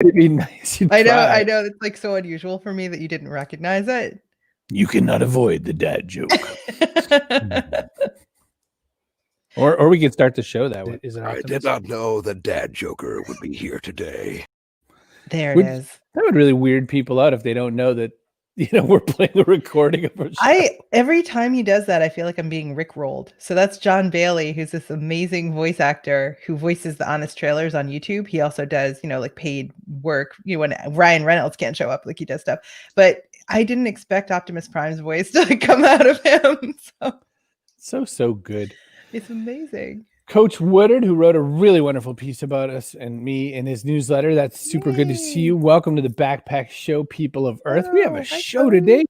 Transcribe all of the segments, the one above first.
It'd be nice. I know. It's like so unusual for me that you didn't recognize it. You cannot avoid the dad joke. Or we could start the show that way. Is it? I did not know the dad joker would be here today. There it is. That would really weird people out if they don't know that, we're playing a recording of a show. Every time he does that, I feel like I'm being rickrolled. So that's John Bailey, who's this amazing voice actor who voices the Honest Trailers on YouTube. He also does, like paid work, when Ryan Reynolds can't show up, like he does stuff. But I didn't expect Optimus Prime's voice to come out of him. So good. It's amazing. Coach Woodard, who wrote a really wonderful piece about us and me in his newsletter. That's super good to see you. Welcome to the Backpack Show, people of Earth. We have a show today.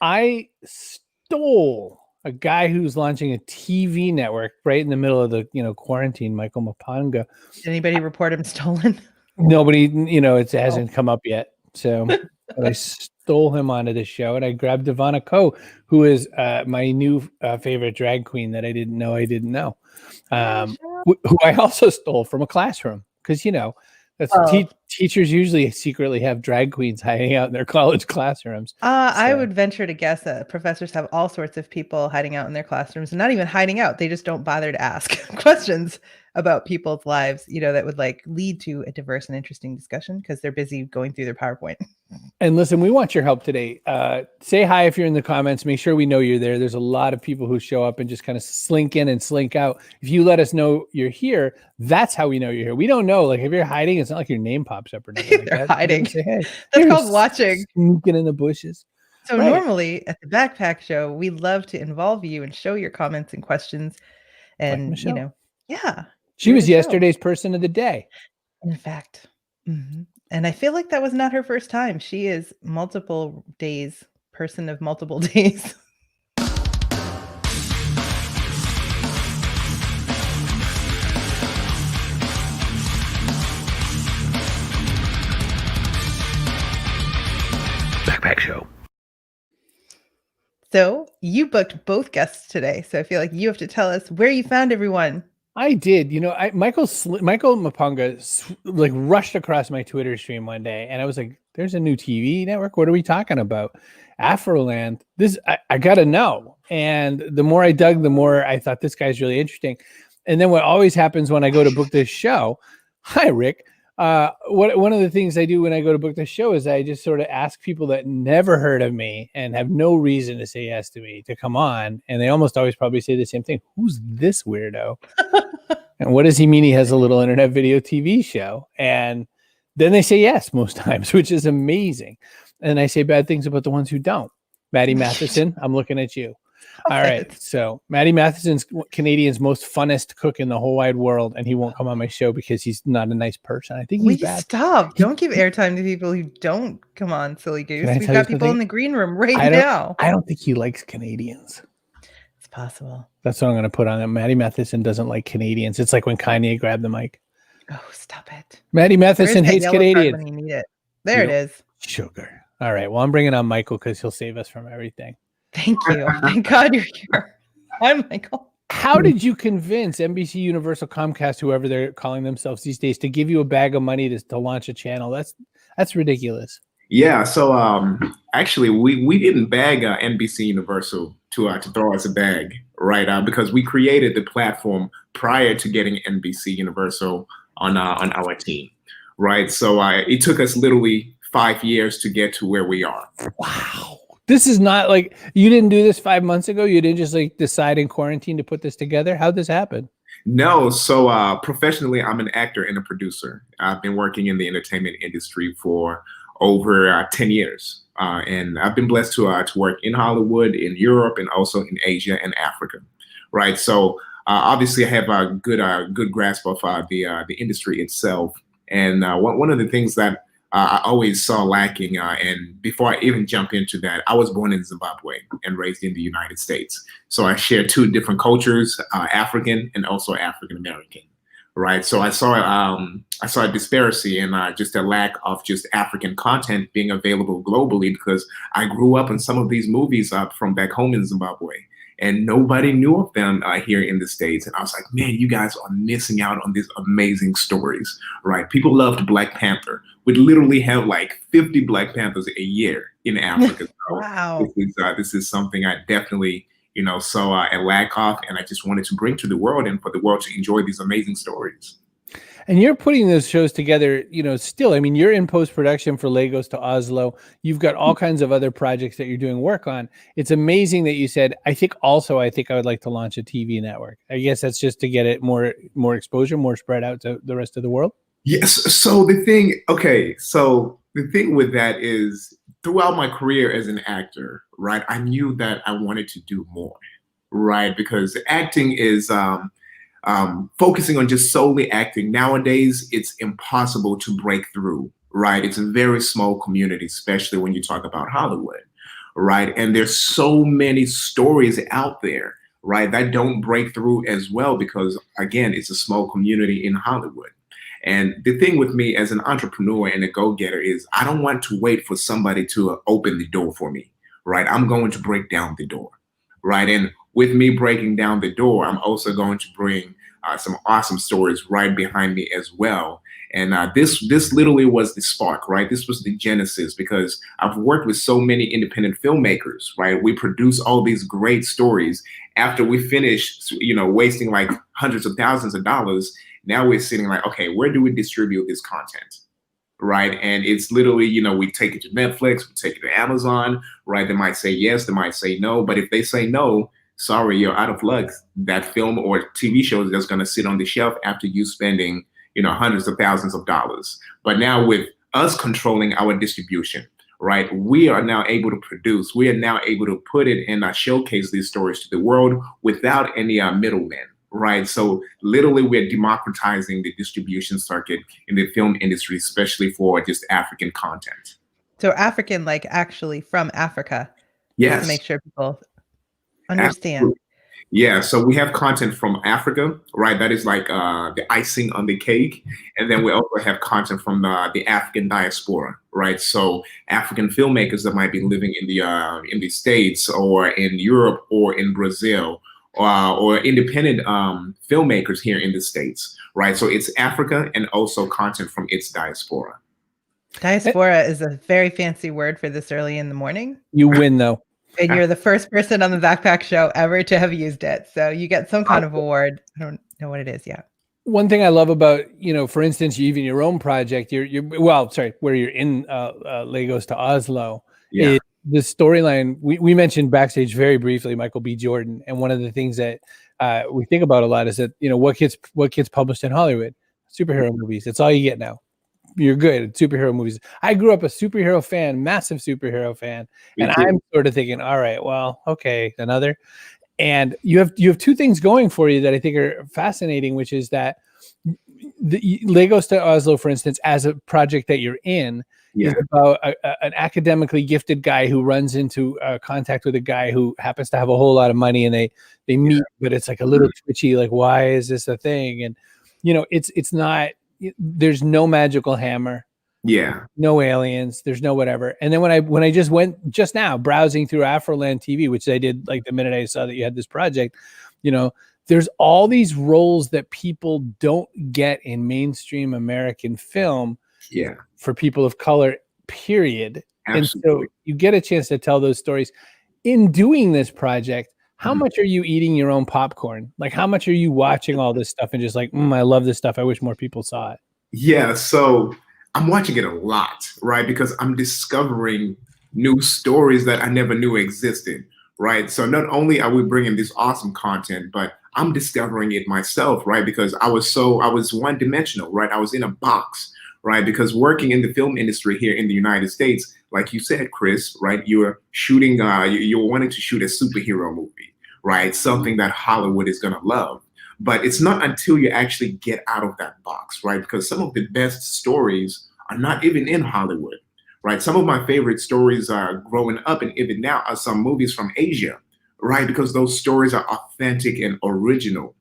I stole a guy who's launching a TV network right in the middle of the, quarantine, Michael Maponga. Did anybody report him stolen? Nobody, it hasn't come up yet. So but I stole him onto the show, and I grabbed Devona Coe, who is my new favorite drag queen that I didn't know. Who I also stole from a classroom, because that's teachers usually secretly have drag queens hiding out in their college classrooms. I would venture to guess that professors have all sorts of people hiding out in their classrooms, and not even hiding out. They just don't bother to ask questions about people's lives, that would lead to a diverse and interesting discussion because they're busy going through their PowerPoint. And listen, we want your help today. Say hi if you're in the comments. Make sure we know you're there. There's a lot of people who show up and just kind of slink in and slink out. If you let us know you're here, that's how we know you're here. We don't know. Like if you're hiding, it's not like your name pops up or nothing. They're hiding. Say, hey, that's called watching. Sneaking in the bushes. So normally at the Backpack Show, we love to involve you and show your comments and questions. And, yeah. She was yesterday's person of the day. In fact. Mm-hmm. And I feel like that was not her first time. She is multiple days, person of multiple days. Backpack Show. So you booked both guests today. So I feel like you have to tell us where you found everyone. I did. Michael Maponga rushed across my Twitter stream one day, and I was like, "There's a new TV network. What are we talking about? Afroland. I gotta know." And the more I dug, the more I thought this guy's really interesting. And then what always happens when I go to book this show, hi Rick. One of the things I do when I go to book this show is I just sort of ask people that never heard of me and have no reason to say yes to me to come on. And they almost always probably say the same thing. Who's this weirdo? And what does he mean he has a little internet video TV show? And then they say yes most times, which is amazing. And I say bad things about the ones who don't. Maddie Matheson, I'm looking at you. All right. So Maddie Matheson's Canadian's most funnest cook in the whole wide world, and he won't come on my show because he's not a nice person. I think he's bad. Stop. Don't give airtime to people who don't come on, silly goose. We've got people in the green room now. I don't think he likes Canadians. It's possible. That's what I'm going to put on him. Maddie Matheson doesn't like Canadians. It's like when Kanye grabbed the mic. Oh, stop it. Maddie Matheson hates Canadians. When you need it. There it is. Sugar. All right. Well, I'm bringing on Michael because he'll save us from everything. Thank you. Thank God you're here. I'm Michael. How did you convince NBC, Universal, Comcast, whoever they're calling themselves these days, to give you a bag of money to launch a channel? That's ridiculous. Yeah. So actually, we didn't bag NBC, Universal to throw us a bag, right? Because we created the platform prior to getting NBC, Universal on our team, right? So it took us literally 5 years to get to where we are. Wow. This is not like you didn't do this 5 months ago. You didn't just decide in quarantine to put this together. How'd this happen? No. So professionally, I'm an actor and a producer. I've been working in the entertainment industry for over 10 years. And I've been blessed to work in Hollywood, in Europe, and also in Asia and Africa. Right. So obviously, I have a good grasp of the industry itself. And one of the things that I always saw lacking, and before I even jump into that, I was born in Zimbabwe and raised in the United States. So I share two different cultures, African and also African American, right? So I saw a disparity and just a lack of just African content being available globally, because I grew up in some of these movies from back home in Zimbabwe, and nobody knew of them here in the States. And I was like, man, you guys are missing out on these amazing stories, right? People loved Black Panther would literally have like 50 Black Panthers a year in Africa. So Wow. this is something I definitely, saw a lack of, and I just wanted to bring to the world and for the world to enjoy these amazing stories. And you're putting those shows together, still. I mean, you're in post-production for Lagos to Oslo. You've got all kinds of other projects that you're doing work on. It's amazing that you said, I think I would like to launch a TV network. I guess that's just to get it more exposure, more spread out to the rest of the world. Yes. So the thing with that is throughout my career as an actor, right, I knew that I wanted to do more, right? Because acting is focusing on just solely acting. Nowadays, it's impossible to break through, right? It's a very small community, especially when you talk about Hollywood, right? And there's so many stories out there, right, that don't break through as well because, again, it's a small community in Hollywood. And the thing with me as an entrepreneur and a go-getter is I don't want to wait for somebody to open the door for me, right? I'm going to break down the door, right? And with me breaking down the door, I'm also going to bring some awesome stories right behind me as well. And this literally was the spark, right? This was the genesis because I've worked with so many independent filmmakers, right? We produce all these great stories. After we finish, wasting like hundreds of thousands of dollars, now we're sitting like, okay, where do we distribute this content? Right. And it's literally, we take it to Netflix, we take it to Amazon, right? They might say yes, they might say no. But if they say no, sorry, you're out of luck. That film or TV show is just going to sit on the shelf after you spending, hundreds of thousands of dollars. But now with us controlling our distribution, right, we are now able to produce. We are now able to put it and showcase these stories to the world without any middlemen. Right. So literally, we're democratizing the distribution circuit in the film industry, especially for just African content. So African, like actually from Africa. Yes. To make sure people understand. Absolutely. Yeah. So we have content from Africa, right? That is like the icing on the cake. And then we also have content from the African diaspora, right? So African filmmakers that might be living in the States or in Europe or in Brazil. Or independent filmmakers here in the States, right? So it's Africa and also content from its diaspora. Diaspora is a very fancy word for this early in the morning. You win, though. And you're the first person on the Backpack Show ever to have used it. So you get some kind of award. I don't know what it is yet. One thing I love about, for instance, even your own project, where you're in Lagos to Oslo, is the storyline. We mentioned backstage very briefly Michael B. Jordan, and one of the things that we think about a lot is that what gets published in Hollywood, superhero movies. That's all you get now. You're good at superhero movies. I grew up a superhero fan, massive superhero fan, and I'm sort of thinking, all right, well, okay, another. And you have two things going for you that I think are fascinating, which is that the Lagos to Oslo, for instance, as a project that you're in, is about an academically gifted guy who runs into contact with a guy who happens to have a whole lot of money, and they meet, but it's like a little twitchy, like, why is this a thing? And it's not. There's no magical hammer. Yeah. No aliens. There's no whatever. And then when I just went just now browsing through Afroland TV, which I did like the minute I saw that you had this project, there's all these roles that people don't get in mainstream American film. Yeah. For people of color, period. Absolutely. And so you get a chance to tell those stories. In doing this project, how much are you eating your own popcorn? Like, how much are you watching all this stuff and just like, I love this stuff. I wish more people saw it. Yeah. So I'm watching it a lot, right? Because I'm discovering new stories that I never knew existed, right? So not only are we bringing this awesome content, but I'm discovering it myself, right? Because I was one-dimensional, right? I was in a box, right? Because working in the film industry here in the United States, like you said, Chris, right? You're shooting, you're wanting to shoot a superhero movie, right? Something that Hollywood is gonna love. But it's not until you actually get out of that box, right? Because some of the best stories are not even in Hollywood, right? Some of my favorite stories growing up and even now are some movies from Asia, right? Because those stories are authentic and original.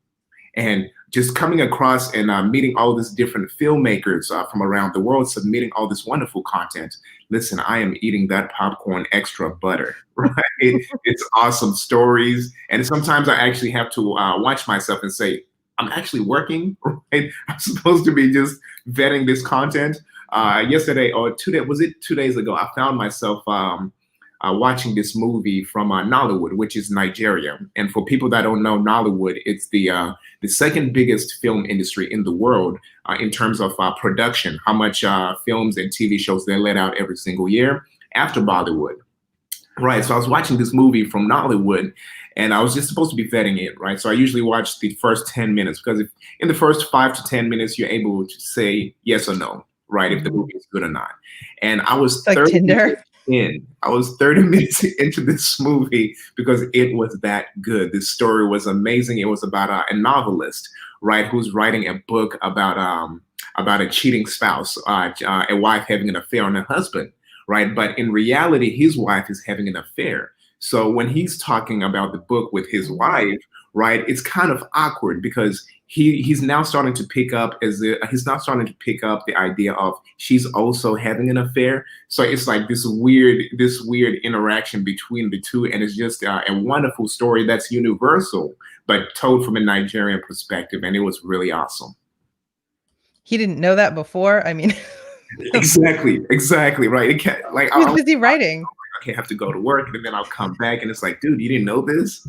And just coming across and meeting all these different filmmakers from around the world, submitting all this wonderful content. Listen, I am eating that popcorn extra butter, right? It's awesome stories. And sometimes I actually have to watch myself and say, I'm actually working, right? I'm supposed to be just vetting this content. yesterday or 2 days, was it 2 days ago? I found myself watching this movie from Nollywood, which is Nigeria. And for people that don't know Nollywood, it's the second biggest film industry in the world in terms of production, how much films and TV shows they let out every single year after Bollywood. Right, so I was watching this movie from Nollywood, and I was just supposed to be vetting it, right? So I usually watch the first 10 minutes because if in the first 5 to 10 minutes, you're able to say yes or no, right? If the movie is good or not. And I was 30 minutes in. I was 30 minutes into this movie because it was that good. The story was amazing. It was about a novelist, right, who's writing a book about a cheating spouse, a wife having an affair on her husband. Right. But in reality, his wife is having an affair. So when he's talking about the book with his wife, right, it's kind of awkward because he's now starting to pick up the idea of she's also having an affair. So it's like this weird interaction between the two. And it's just a wonderful story that's universal, but told from a Nigerian perspective. And it was really awesome. He didn't know that before. I mean, exactly right. It can't, like he was busy writing. I have to go to work, and then I'll come back, and it's like, dude, you didn't know this?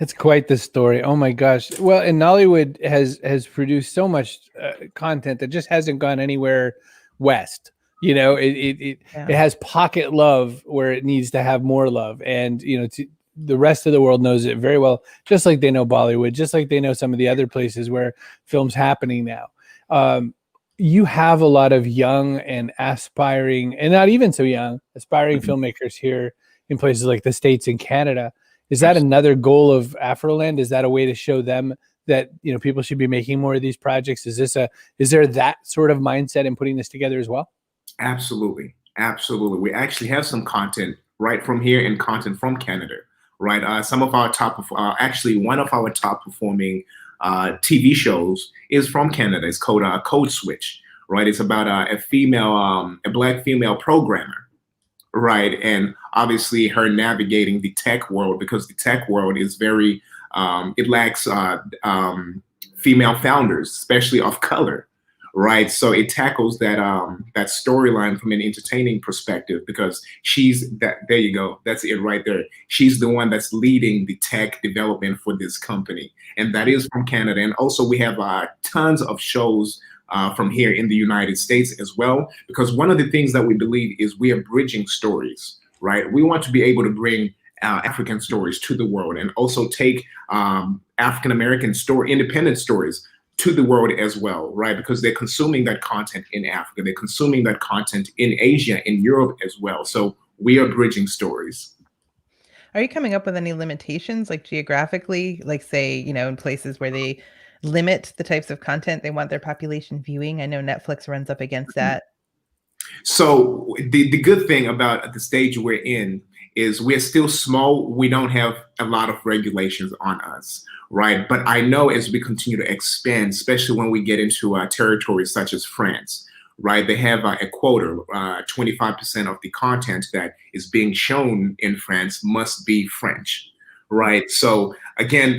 It's quite the story. Oh my gosh. Well, and Nollywood has produced so much content that just hasn't gone anywhere west. You know, it has pocket love where it needs to have more love, and you know, the rest of the world knows it very well, just like they know Bollywood, just like they know some of the other places where film's happening now. You have a lot of young and aspiring, and not even so young, aspiring filmmakers here in places like the States and Canada. Is that another goal of Afroland? Is that a way to show them that, you know, people should be making more of these projects? Is there that sort of mindset in putting this together as well? Absolutely. We actually have some content right from here and content from Canada, right? Some of our actually one of our top performing TV shows is from Canada. It's called Code Switch, right? It's about a black female programmer, right? And obviously her navigating the tech world, because the tech world is very, it lacks female founders, especially of color, right? So it tackles that storyline from an entertaining perspective, because there you go, that's it right there. She's the one that's leading the tech development for this company, and that is from Canada. And also we have tons of shows from here in the United States as well, because one of the things that we believe is we are bridging stories, right? We want to be able to bring African stories to the world, and also take African-American independent stories to the world as well, right? Because they're consuming that content in Africa, they're consuming that content in Asia, in Europe as well. So we are bridging stories. Are you coming up with any limitations, like geographically, like say, you know, in places where they limit the types of content they want their population viewing? I know Netflix runs up against that. So the good thing about the stage we're in is we're still small. We don't have a lot of regulations on us, right? But I know as we continue to expand, especially when we get into territories such as France, right? They have a quota, 25% of the content that is being shown in France must be French, right? So again,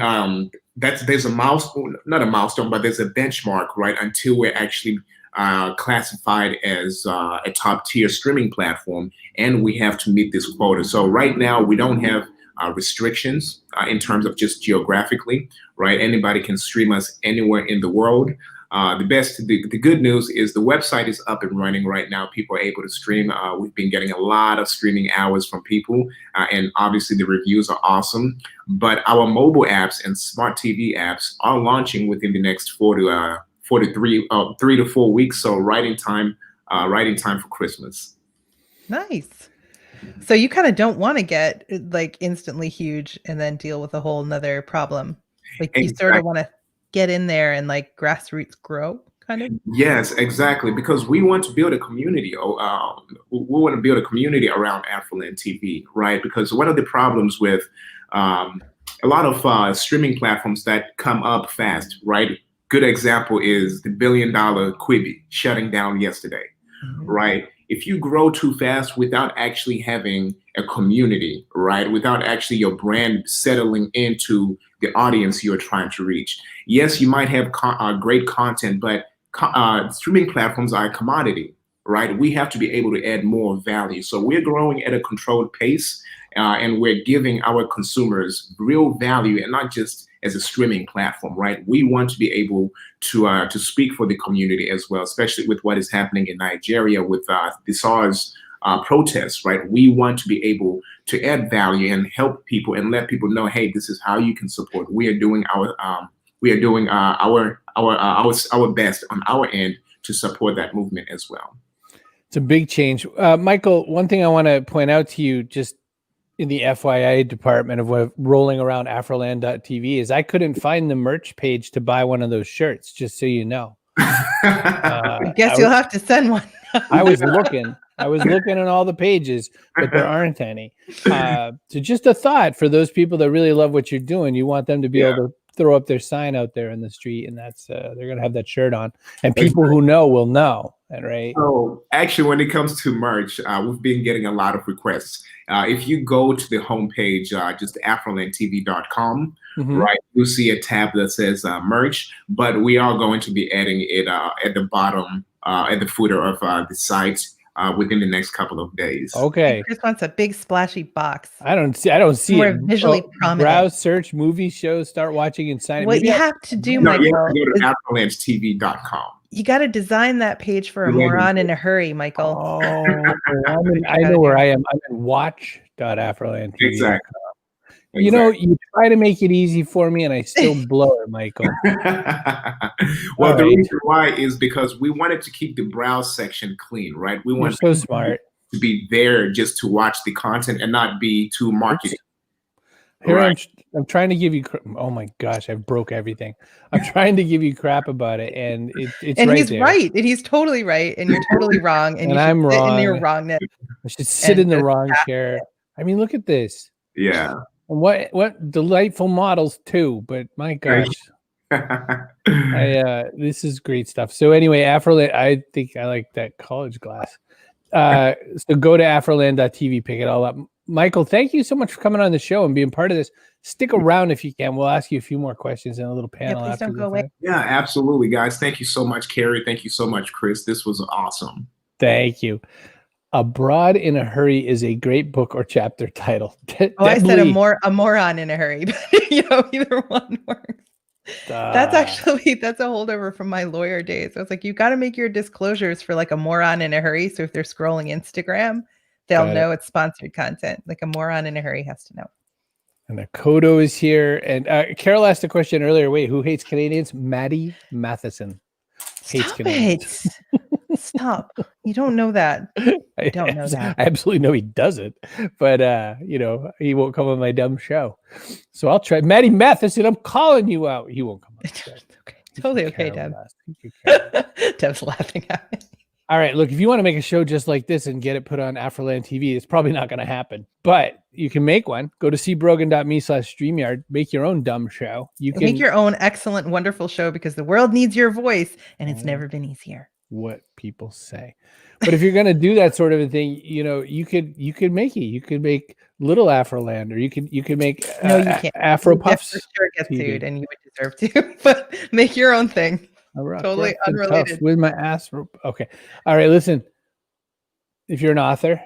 there's a milestone, not a milestone, but there's a benchmark, right? Until we're actually classified as a top tier streaming platform, and we have to meet this quota. So right now we don't have restrictions in terms of just geographically, right? Anybody can stream us anywhere in the world. The good news is the website is up and running right now. People are able to stream. We've been getting a lot of streaming hours from people, and obviously the reviews are awesome. But our mobile apps and smart TV apps are launching within the next 3 to 4 weeks. So right in time for Christmas. Nice. So you kind of don't want to get like instantly huge and then deal with a whole nother problem. Like you sort of want to get in there and like grassroots grow, kind of. Yes, exactly. Because we want to build a community. We want to build a community around AfroLand TV, right? Because one of the problems with a lot of streaming platforms that come up fast, right? Good example is the $1 billion Quibi shutting down yesterday, right? If you grow too fast without actually having a community, right? Without actually your brand settling into the audience you're trying to reach. Yes, you might have great content, but streaming platforms are a commodity, right? We have to be able to add more value. So we're growing at a controlled pace, and we're giving our consumers real value, and not just as a streaming platform, right? We want to be able to speak for the community as well, especially with what is happening in Nigeria with the SARS protests, right? We want to be able to add value and help people and let people know, hey, this is how you can support. We are doing our best on our end to support that movement as well. It's a big change. Michael, one thing I want to point out to you, just in the FYI department of what rolling around AfroLand.tv, is I couldn't find the merch page to buy one of those shirts, just so you know. I guess you'll have to send one. I was looking on all the pages, but there aren't any. So just a thought for those people that really love what you're doing. You want them to be able to throw up their sign out there in the street, and that's they're gonna have that shirt on, and people who know will know. Right. So actually, when it comes to merch, we've been getting a lot of requests. If you go to the homepage, just AfrolandTV.com, right, you'll see a tab that says merch, but we are going to be adding it at the bottom, at the footer of the site within the next couple of days. Okay. Chris wants a big splashy box. I don't see more it. Visually prominent. Browse, search, movie shows, start watching, and sign it. What you have to do, No, Michael, you have to go to AfrolandTV.com. You got to design that page for a moron in a hurry, Michael. Oh, I know where I am. I'm in watch.afrolandtv. Exactly. You know, you try to make it easy for me, and I still blow it, Michael. Well, the reason why is because we wanted to keep the browse section clean, right? We want so smart to be there just to watch the content and not be too marketing. Here I'm trying to give you. Oh my gosh, I broke everything. I'm trying to give you crap about it, and it's and right he's there. right, and he's totally right, and you're totally wrong, and I'm wrong. In your wrongness. I should sit in the wrong chair. I mean, look at this. Yeah. And what delightful models too. But my gosh, this is great stuff. So anyway, Afroland. I think I like that college glass. So go to AfroLand.tv, pick it all up. Michael, thank you so much for coming on the show and being part of this. Stick around if you can. We'll ask you a few more questions in a little panel. Please after don't go away. Yeah, absolutely, guys. Thank you so much, Carrie. Thank you so much, Chris. This was awesome. Thank you. Abroad in a Hurry is a great book or chapter title. I said a moron in a hurry, but either one works. That's a holdover from my lawyer days. I was like, you got to make your disclosures for like a moron in a hurry. So if they're scrolling Instagram, they'll know it's sponsored content. Like a moron in a hurry has to know. And the Kodo is here. And Carol asked a question earlier. Wait, who hates Canadians? Maddie Matheson hates Canadians. Stop. You don't know that. I don't know that. I absolutely know he doesn't. But, he won't come on my dumb show. So I'll try. Maddie Matheson, I'm calling you out. He won't come on. Okay. Totally okay, Deb. Deb's laughing at me. All right, look, if you want to make a show just like this and get it put on Afroland TV, it's probably not going to happen. But you can make one. Go to cbrogan.me/StreamYard. Make your own dumb show. You can make your own excellent, wonderful show because the world needs your voice, and it's never been easier. What people say. But if you're going to do that sort of a thing, you could make it. You could make Little Afroland, or you could make no, you can't. Afro Puffs. For sure get sued, and you would deserve to. But make your own thing. Totally unrelated. With my ass. Okay. All right. Listen, if you're an author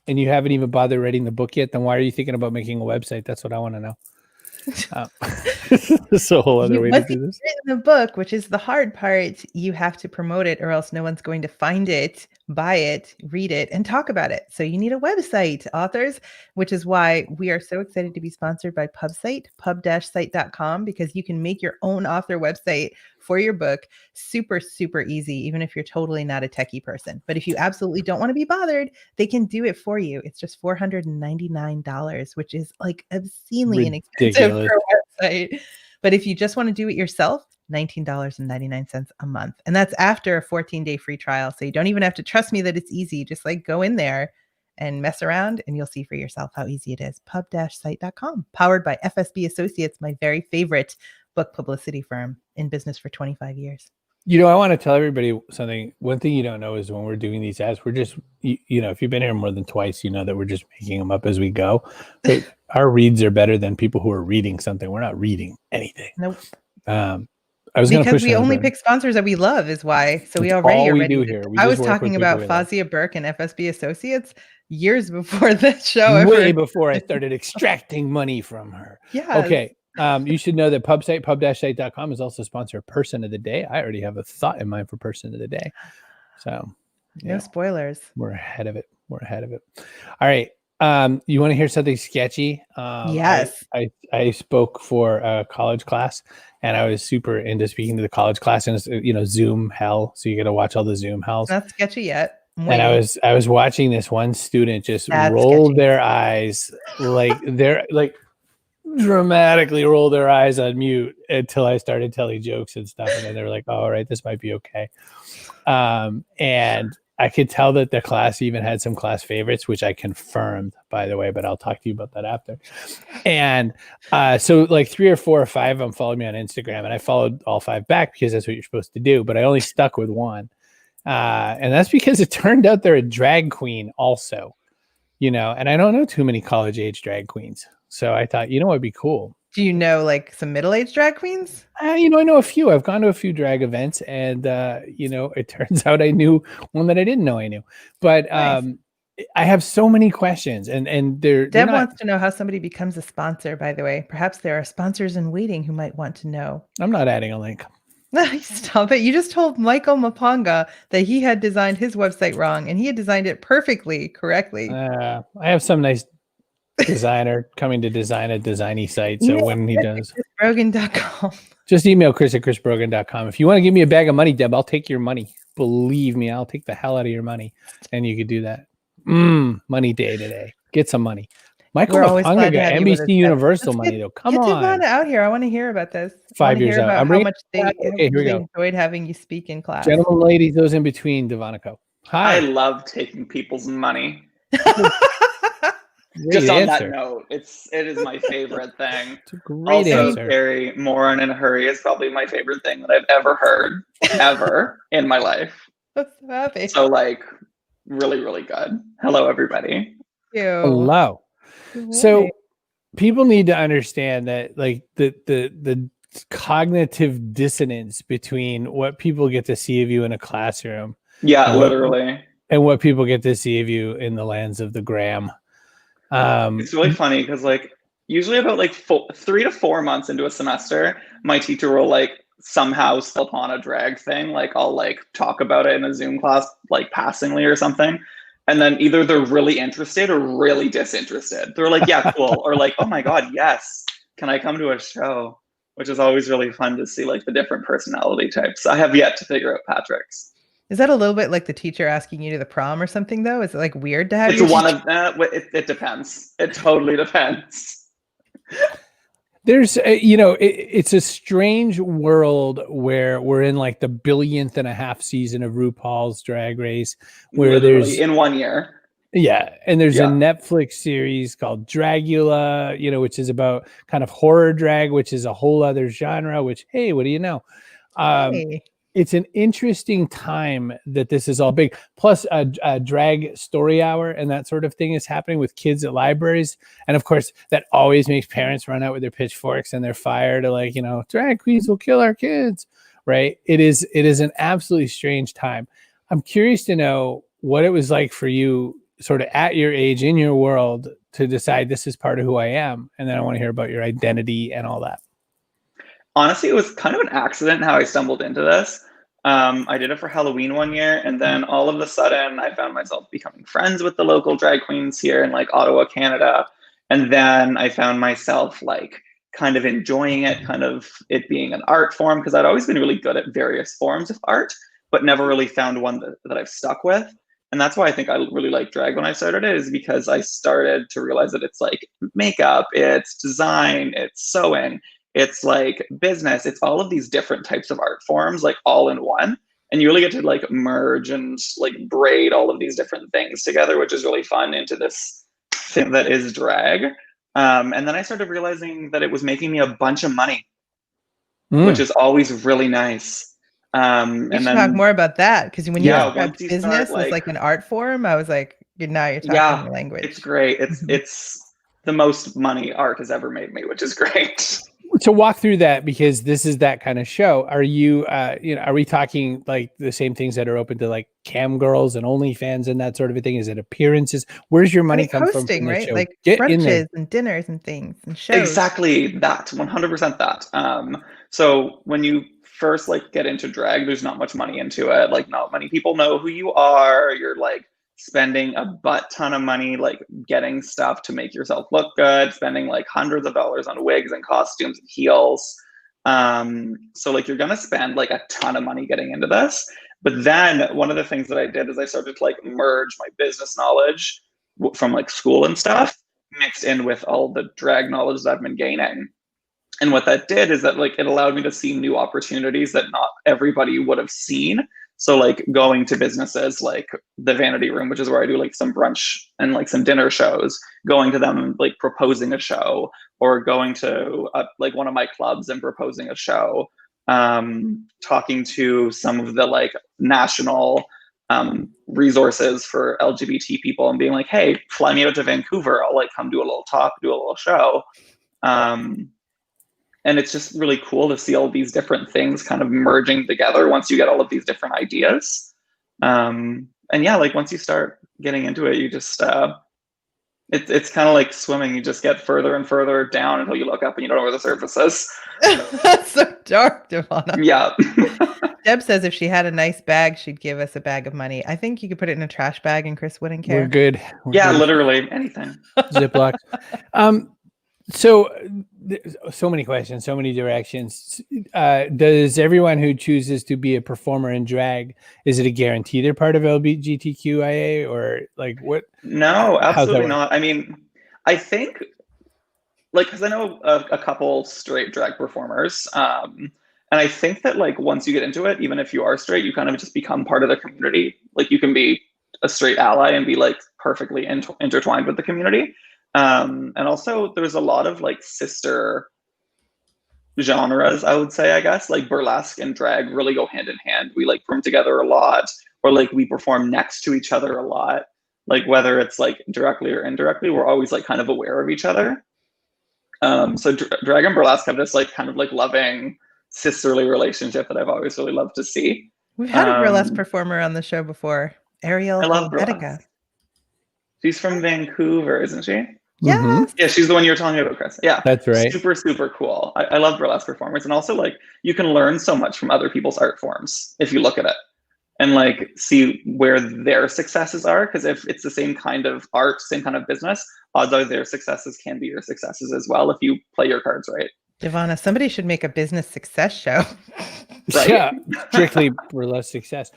and you haven't even bothered writing the book yet, then why are you thinking about making a website? That's what I want to know. That's a whole other way to do this. In the book, which is the hard part, you have to promote it, or else no one's going to find it, buy it, read it, and talk about it. So you need a website, authors, which is why we are so excited to be sponsored by PubSite, pub-site.com, because you can make your own author website for your book. Super, super easy, even if you're totally not a techie person. But if you absolutely don't want to be bothered, they can do it for you. It's just $499, which is like obscenely inexpensive for a website. But if you just want to do it yourself, $19.99 a month. And that's after a 14-day free trial. So you don't even have to trust me that it's easy. Just like go in there and mess around and you'll see for yourself how easy it is. pub-site.com, powered by FSB Associates, my very favorite book publicity firm, in business for 25 years. I want to tell everybody something. One thing you don't know is when we're doing these ads, we're just, if you've been here more than twice, you know that we're just making them up as we go. But our reads are better than people who are reading something. We're not reading anything. Nope. I was going to Because push we another only button. pick sponsors that we love is why. So we That's already all are we ready. do here. We I just was work talking with people about we love. Fazia Burke and FSB Associates years before this show Way ever. before I started extracting money from her. Yes. Okay. You should know that pub-site.com is also a sponsor of Person of the Day. I already have a thought in mind for Person of the Day. So No spoilers. we're ahead of it. We're ahead of it. All right. You want to hear something sketchy? Yes. I spoke for a college class, and I was super into speaking to the college class, and it's, Zoom hell. So you got to watch all the Zoom hells. Not sketchy yet. And I was watching this one student just That's roll sketchy. their eyes dramatically roll their eyes on mute until I started telling jokes and stuff. And then they were like, oh, all right, this might be okay. And I could tell that the class even had some class favorites, which I confirmed, by the way, but I'll talk to you about that after. And so like 3 or 4 or 5 of them followed me on Instagram, and I followed all 5 back because that's what you're supposed to do. But I only stuck with one. And that's because it turned out they're a drag queen also, and I don't know too many college age drag queens. So I thought, what'd be cool. Do you know like some middle-aged drag queens? I know a few. I've gone to a few drag events, and it turns out I knew one that I didn't know I knew. But Nice. I have so many questions, and Deb wants to know how somebody becomes a sponsor, by the way. Perhaps there are sponsors in waiting who might want to know. I'm not adding a link. Stop it. You just told Michael Maponga that he had designed his website wrong, and he had designed it correctly. I have some nice designer coming to design a designy site. So when he does, Brogan.com. just email Chris at chrisbrogan.com. If you want to give me a bag of money, Deb, I'll take your money. Believe me, I'll take the hell out of your money. And you could do that. Money day today. Get some money. Michael Maponga got NBC Universal money, though. Come on. Get Devona out here. I want to hear about this. 5 years out. How much they here we go. enjoyed having you speak in class. Gentlemen, ladies, those in between, Devona. Hi. I love taking people's money. Great Just on answer. that note, it is my favorite thing. It's a great also, answer. Carrie Moron in a Hurry is probably my favorite thing that I've ever heard, ever in my life. I'm so happy. So, like, really, really good. Hello, everybody. Thank you. Hello. So people need to understand that, like, the cognitive dissonance between what people get to see of you in a classroom, Yeah, literally, and what people get to see of you in the lands of the gram. It's really funny because, like, usually about like 3 to 4 months into a semester, my teacher will like somehow stumble upon a drag thing. Like, I'll like talk about it in a Zoom class, like passingly or something. And then either they're really interested or really disinterested. They're like, yeah, cool. Or like, oh my God, yes. Can I come to a show? Which is always really fun to see, like, the different personality types. I have yet to figure out Patrick's. Is that a little bit like the teacher asking you to the prom or something, though? Is it like weird to have It's one of it depends. It totally depends. There's, it's a strange world where we're in like the 1.5 billionth season of RuPaul's Drag Race, where Literally, there's in 1 year. Yeah, and there's a Netflix series called Dragula, which is about kind of horror drag, which is a whole other genre. Which, hey, what do you know? Hey. It's an interesting time that this is all big. Plus, a drag story hour and that sort of thing is happening with kids at libraries, and of course, that always makes parents run out with their pitchforks and their fire to, like, drag queens will kill our kids, right? It is an absolutely strange time. I'm curious to know what it was like for you, sort of at your age in your world, to decide this is part of who I am, and then I want to hear about your identity and all that. Honestly, it was kind of an accident how I stumbled into this. I did it for Halloween 1 year, and then all of a sudden I found myself becoming friends with the local drag queens here in like Ottawa, Canada. And then I found myself like kind of enjoying it, kind of it being an art form, because I'd always been really good at various forms of art, but never really found one that I've stuck with. And that's why I think I really liked drag when I started it, is because I started to realize that it's like makeup, it's design, it's sewing, it's like business, it's all of these different types of art forms, like all in one. And you really get to like merge and like braid all of these different things together, which is really fun, into this thing that is drag. And then I started realizing that it was making me a bunch of money, which is always really nice. And then talk more about that, because when you described business as like an art form, I was like, now you're talking the language. It's great. It's the most money art has ever made me, which is great. So walk through that, because this is that kind of show. Are you, are we talking like the same things that are open to like cam girls and OnlyFans and that sort of a thing? Is it appearances? Where's your money come hosting, from the right? show? Like Get in there. brunches and dinners and things and shows. Exactly that, 100% that. So when you first like get into drag, there's not much money into it. Like not many people know who you are. You're like spending a butt ton of money, like getting stuff to make yourself look good, spending like hundreds of dollars on wigs and costumes and heels. So like you're gonna spend like a ton of money getting into this. But then one of the things that I did is I started to like merge my business knowledge from like school and stuff mixed in with all the drag knowledge that I've been gaining. And what that did is that like it allowed me to see new opportunities that not everybody would have seen. So like going to businesses like the Vanity Room, which is where I do like some brunch and like some dinner shows, going to them and like proposing a show, or going to like one of my clubs and proposing a show, talking to some of the like national resources for LGBT people and being like, hey, fly me out to Vancouver. I'll like come do a little talk, do a little show. And it's just really cool to see all these different things kind of merging together once you get all of these different ideas. And yeah, like once you start getting into it, you just, it's kind of like swimming. You just get further and further down until you look up and you don't know where the surface is. That's so dark, Devona. Yeah. Deb says if she had a nice bag, she'd give us a bag of money. I think you could put it in a trash bag and Chris wouldn't care. We're good. Yeah, literally anything. Ziploc. So many questions, so many directions. Does everyone who chooses to be a performer in drag, is it a guarantee they're part of LGBTQIA, or like what? No, absolutely not. I mean, I think like, because I know a couple straight drag performers, and I think that like once you get into it, even if you are straight, you kind of just become part of the community. Like you can be a straight ally and be like perfectly intertwined with the community. And also there's a lot of like sister genres, I would say, I guess, like burlesque and drag really go hand in hand. We like perform together a lot, or like we perform next to each other a lot. Like whether it's like directly or indirectly, we're always like kind of aware of each other. So drag and burlesque have this like kind of like loving sisterly relationship that I've always really loved to see. We've had a burlesque performer on the show before, Ariel. I love Helvetica. burlesque. She's from Vancouver, isn't she? Yes. Yeah, she's the one you were telling me about, Chris. Yeah, that's right. Super, super cool. I love burlesque performers, and also like you can learn so much from other people's art forms if you look at it and like see where their successes are. Because if it's the same kind of art, same kind of business, odds are their successes can be your successes as well if you play your cards right. Devona, somebody should make a business success show. Right? Yeah, strictly burlesque success.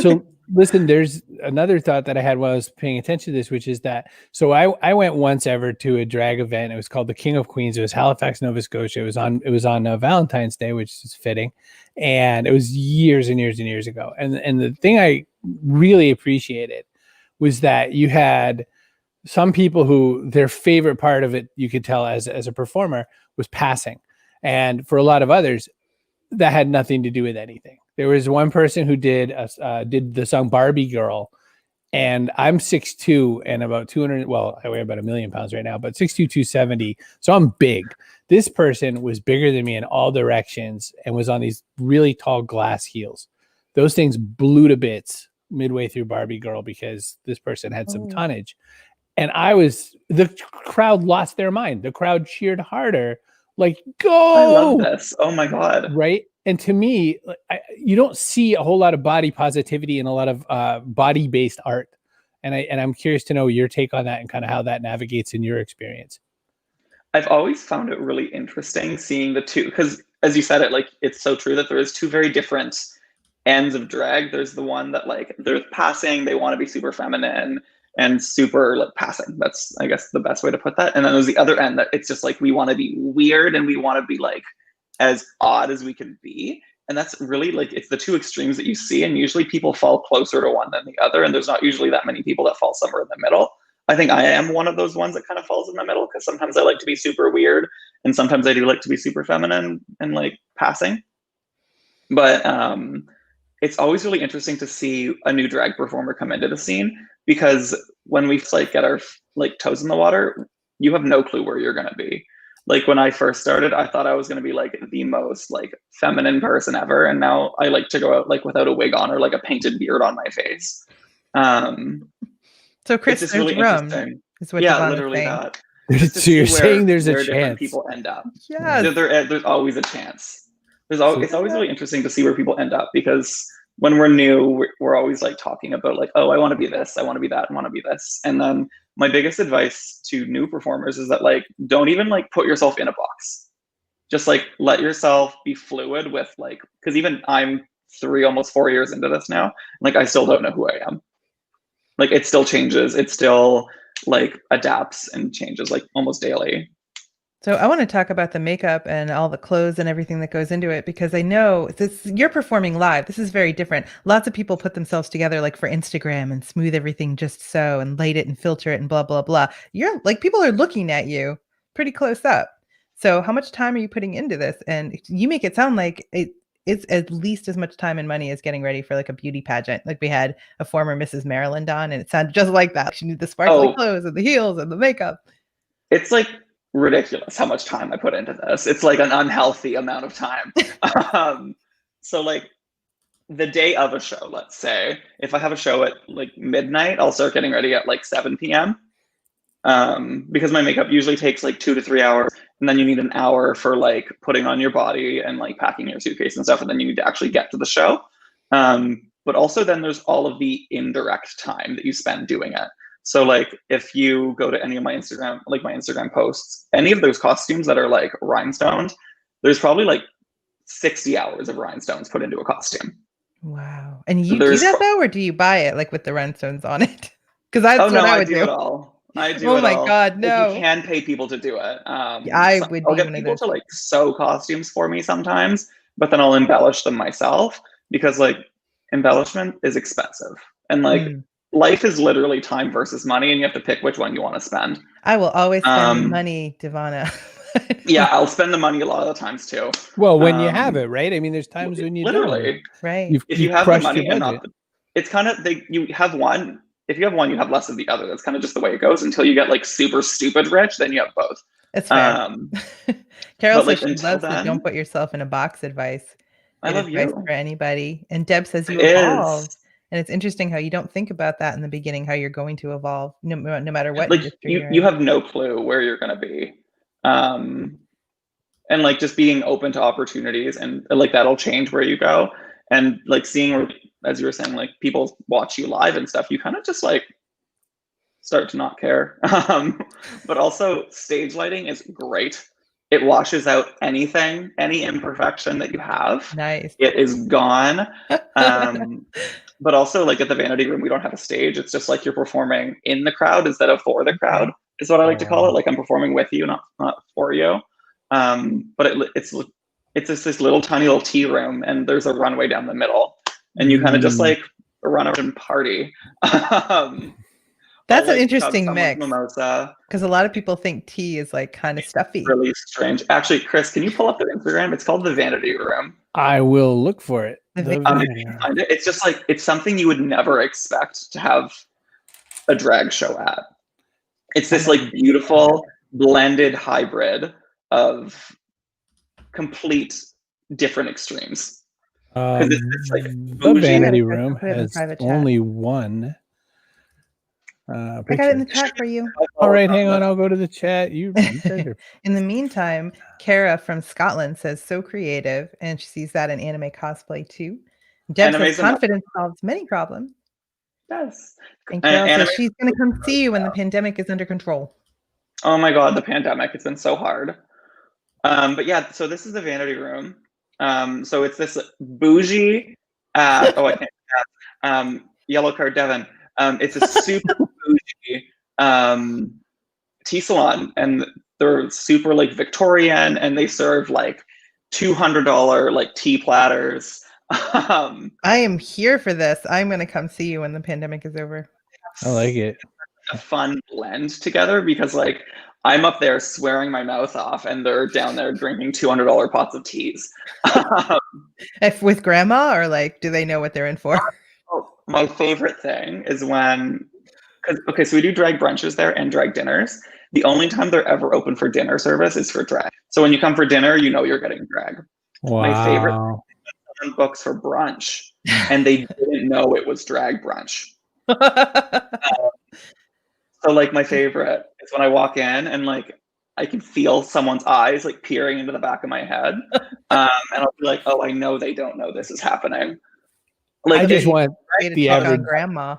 So listen, there's another thought that I had while I was paying attention to this, which is that, so I went once ever to a drag event. It was called the King of Queens. It was Halifax, Nova Scotia. It was on Valentine's Day, which is fitting. And it was years and years and years ago. And the thing I really appreciated was that you had some people who their favorite part of it, you could tell as a performer, was passing. And for a lot of others, that had nothing to do with anything. There was one person who did the song Barbie Girl, and I'm 6'2" and about 200. Well, I weigh about 1 million pounds right now, but 6'2", 270. So I'm big. This person was bigger than me in all directions and was on these really tall glass heels. Those things blew to bits midway through Barbie Girl because this person had some tonnage. And the crowd lost their mind. The crowd cheered harder. Like, go! I love this. Oh my God. Right? And to me, you don't see a whole lot of body positivity and a lot of body-based art. And I'm curious to know your take on that and kind of how that navigates in your experience. I've always found it really interesting seeing the two, because as you said it, like it's so true that there is two very different ends of drag. There's the one that like they're passing, they want to be super feminine and super like passing. That's, I guess, the best way to put that. And then there's the other end that it's just like we want to be weird and we want to be like as odd as we can be. And that's really like, it's the two extremes that you see. And usually people fall closer to one than the other. And there's not usually that many people that fall somewhere in the middle. I think I am one of those ones that kind of falls in the middle because sometimes I like to be super weird and sometimes I do like to be super feminine and like passing. But it's always really interesting to see a new drag performer come into the scene because when we like get our like toes in the water, you have no clue where you're going to be. Like when I first started, I thought I was going to be like the most like feminine person ever, and now I like to go out like without a wig on or like a painted beard on my face. So Chris, It's just there's really room. interesting. Is what Yeah, Devon is literally saying. that. So you're saying there's a different chance. people end up. Yes. There's always a chance. It's always really interesting to see where people end up, because when we're new, we're always like talking about like, oh, I want to be this, I want to be that, I want to be this. And then my biggest advice to new performers is that like, don't even like put yourself in a box. Just like let yourself be fluid with like, because even I'm almost 4 years into this now, like I still don't know who I am. Like it still changes. It still like adapts and changes like almost daily. So I want to talk about the makeup and all the clothes and everything that goes into it, because I know you're performing live. This is very different. Lots of people put themselves together like for Instagram and smooth everything just so and light it and filter it and blah, blah, blah. You're like, people are looking at you pretty close up. So how much time are you putting into this? And you make it sound like it's at least as much time and money as getting ready for like a beauty pageant. Like we had a former Mrs. Maryland on, and it sounded just like that. She needed the sparkly clothes and the heels and the makeup. It's like ridiculous how much time I put into this. It's like an unhealthy amount of time. So like the day of a show, let's say, if I have a show at like midnight, I'll start getting ready at like 7 p.m. Because my makeup usually takes like 2 to 3 hours, and then you need an hour for like putting on your body and like packing your suitcase and stuff, and then you need to actually get to the show. But also then there's all of the indirect time that you spend doing it. So like if you go to any of my Instagram posts, any of those costumes that are like rhinestoned, there's probably like 60 hours of rhinestones put into a costume. Wow. And you do that though, or do you buy it like with the rhinestones on it? Because that's what I would do. It all. I do. Oh my God, no! Like, you can pay people to do it. I would. I'll get people to like sew costumes for me sometimes, but then I'll embellish them myself, because like embellishment is expensive, and like life is literally time versus money, and you have to pick which one you want to spend. I will always spend money, Devona. Yeah, I'll spend the money a lot of the times too. Well, when you have it, right? I mean, there's times when you literally don't. Right. If you have the money and not, it's kind of you have one. If you have one, you have less of the other. That's kind of just the way it goes until you get like super stupid rich. Then you have both. It's fair. Carol says she loves the don't put yourself in a box advice. I love you. For anybody. And Deb says you evolve. And it's interesting how you don't think about that in the beginning, how you're going to evolve no matter what. Like you have no clue where you're going to be. And like just being open to opportunities, and like that'll change where you go. And like seeing where, as you were saying, like people watch you live and stuff, you kind of just like start to not care. But also stage lighting is great. It washes out any imperfection that you have. Nice. It is gone. But also like at the Vanity Room, we don't have a stage. It's just like you're performing in the crowd instead of for the crowd, is what I like to call it. Like I'm performing with you, not for you. But it's just this little tiny little tea room, and there's a runway down the middle, and you kind of just like run out and party. That's an interesting mix, mimosa, because a lot of people think tea is like kind of stuffy. Really strange. Actually, Chris, can you pull up their Instagram? It's called the Vanity Room. I will look for it. If you find it, it's just like, it's something you would never expect to have a drag show at. It's this like beautiful blended hybrid of complete different extremes. It's like the Vanity Room has only one. I got it in the chat for you. All right, hang on. I'll go to the chat. You In the meantime, Kara from Scotland says, so creative, and she sees that in anime cosplay too. Deb says confidence solves many problems. Yes. And Carol says she's going to come see you when the pandemic is under control. Oh my God, the pandemic. It's been so hard. But yeah, so this is the Vanity Room. So it's this bougie, I can't, yellow card Devon. It's a super bougie tea salon, and they're super like Victorian, and they serve like $200 like tea platters. I am here for this. I'm going to come see you when the pandemic is over. I like it. A fun blend together, because like I'm up there swearing my mouth off, and they're down there drinking $200 pots of teas. If with grandma, or like, do they know what they're in for? My favorite thing is when, so we do drag brunches there and drag dinners. The only time they're ever open for dinner service is for drag. So when you come for dinner, you know you're getting drag. Wow. My favorite books for brunch, and they didn't know it was drag brunch. So like my favorite is when I walk in and like I can feel someone's eyes like peering into the back of my head, and I'll be like, "Oh, I know they don't know this is happening." Like I just want Way to the check on average grandma.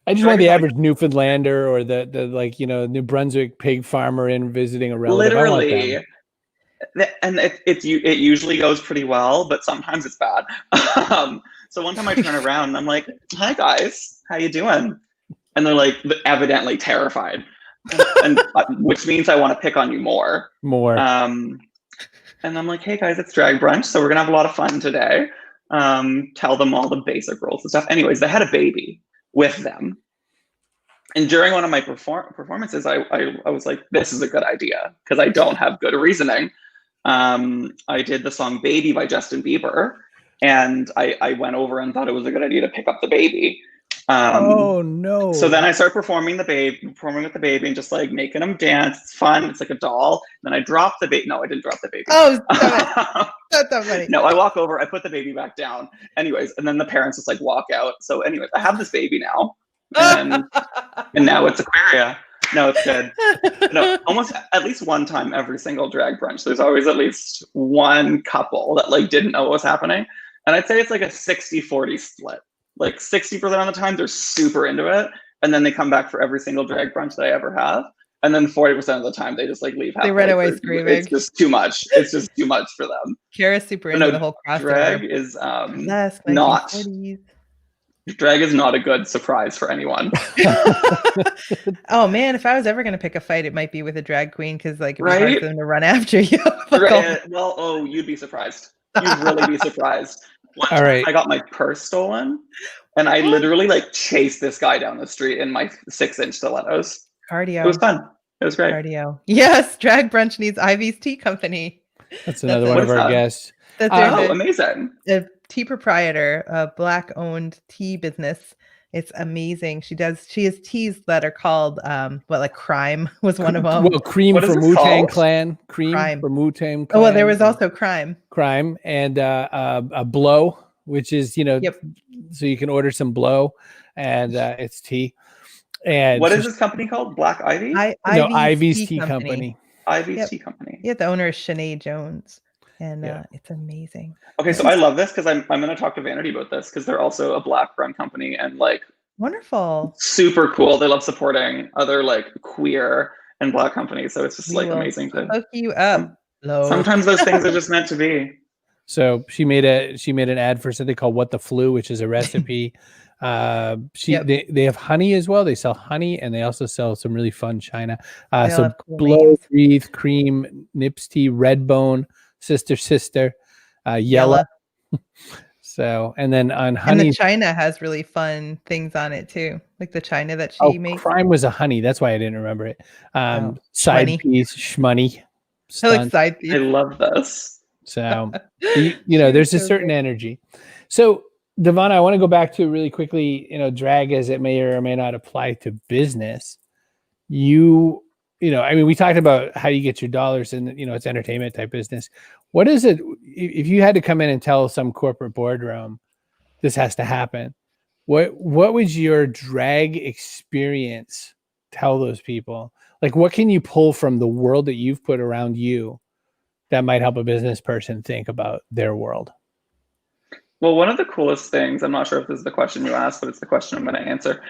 I just want the average Newfoundlander or the like, you know, New Brunswick pig farmer in visiting a relative. Literally. I want them. And it usually goes pretty well, but sometimes it's bad. So one time I turn around and I'm like, "Hi guys, how you doing?" And they're like evidently terrified, and which means I want to pick on you more. And I'm like, "Hey guys, it's drag brunch, so we're gonna have a lot of fun today." Tell them all the basic rules and stuff. Anyways, they had a baby with them. And during one of my performances, I was like, this is a good idea because I don't have good reasoning. I did the song Baby by Justin Bieber, and I went over and thought it was a good idea to pick up the baby. Oh no. So then I start performing with the baby and just like making him dance. It's fun. It's like a doll. Then I drop the baby. No, I didn't drop the baby. Oh, that's not funny. No, I walk over, I put the baby back down. Anyways, and then the parents just like walk out. So anyways, I have this baby now. And now it's Aquaria. No, it's good. No, almost at least one time every single drag brunch, there's always at least one couple that like didn't know what was happening. And I'd say it's like a 60-40 split. Like 60% of the time they're super into it, and then they come back for every single drag brunch that I ever have. And then 40% of the time they just like leave. They run away screaming. It's just too much. It's just too much for them. Kara's super into the whole crossover. Drag is not. Drag is not a good surprise for anyone. Oh man, if I was ever gonna pick a fight, it might be with a drag queen because like it was hard for them to run after you. Right. Well, oh, you'd be surprised. You'd really be surprised. All right. I got my purse stolen, and I literally like chased this guy down the street in my 6-inch stilettos. Cardio. It was fun. It was great. Cardio. Yes, drag brunch needs Ivy's Tea Company. That's another one of our guests. Oh, amazing. A tea proprietor, a Black-owned tea business. It's amazing. She has teas that are called like Crime was one of them. Well, Cream from Wu-Tang Clan. Crime from Wu-Tang Clan. Oh, well, there was also Crime and a Blow, which is, you know, so you can order some Blow, and it's tea. And what is this company called? Black Ivy? Ivy's Tea Company. Ivy's Tea Company. Yeah, the owner is Shanae Jones. And it's amazing. Okay, so I love this because I'm going to talk to Vanity about this because they're also a Black run company and like wonderful, super cool. They love supporting other like queer and Black companies, so it's just like amazing to hook you up. Sometimes those things are just meant to be. So she made an ad for something called What the Flu, which is a recipe. They have honey as well. They sell honey, and they also sell some really fun china. So cool Blow, Breathe, Cream, Nips Tea, Redbone, Sister, Yella. So, and then on honey, and the china has really fun things on it too, like the china that she makes. Crime was a honey. That's why I didn't remember it. Side piece, shmoney. I like side piece. I love this. So, you know, there's a certain energy. So, Devona, I want to go back to really quickly, you know, drag as it may or may not apply to business. You know, I mean, we talked about how you get your dollars and, you know, it's entertainment type business. What is it, if you had to come in and tell some corporate boardroom, this has to happen, what would your drag experience tell those people? Like, what can you pull from the world that you've put around you that might help a business person think about their world? Well, one of the coolest things, I'm not sure if this is the question you asked, but it's the question I'm going to answer.